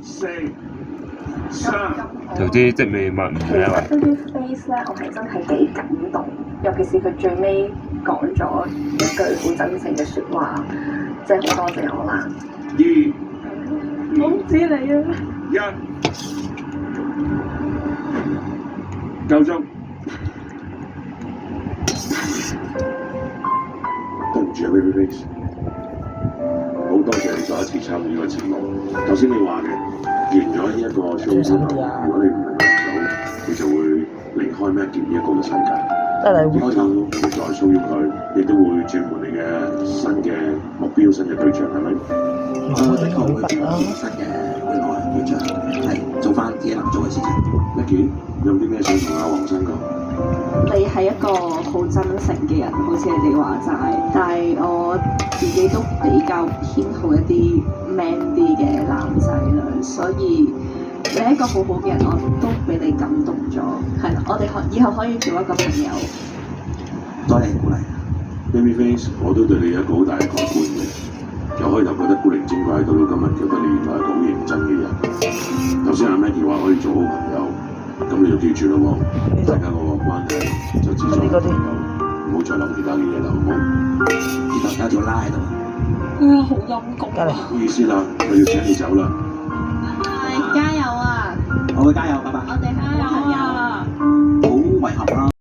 四、三。條啲即未抹唔其係啊實 Babyface 咧，我係真係幾感動，尤其是佢最尾講咗一句好真誠嘅説話，即係好多謝我啦。二、我唔知你啊。一，夠鐘。對唔住啊，Babyface，好多謝你再一次參與呢個節目。頭先你話嘅，完咗呢一個 show 之後，如果你唔能夠到，你就會離開 Maggie 呢一個嘅世界。開頭唔會再騷擾佢，亦都會轉換你嘅新嘅目標、新嘅對象，係咪？我的確會轉換新嘅未來對象，係做翻自己能做嘅事情。Maggie，有啲咩想同阿黃生講？你係一個好真誠嘅人，好似你哋話齋，但係我自己都比較偏好一啲 man 啲嘅男仔啦，所以你係一個好好嘅人，我都俾你感動咗，係啦，我哋以後可以做一個朋友。多謝你鼓勵。Babyface，我都對你有一個好大嘅改觀嘅，由開頭覺得古靈精怪，到今日覺得你原來係一個好認真嘅人。頭先阿 Maggie 話可以做好朋友，咁你就記住咯喎，大家個關係就只做好朋友，唔好再諗其他嘅嘢啦，好唔好？而家有條拉喺度。好陰功啊！唔好意思啦，我要請你走啦。加油啊！我會加油，拜拜。我哋係朋友啊！好遺憾啦。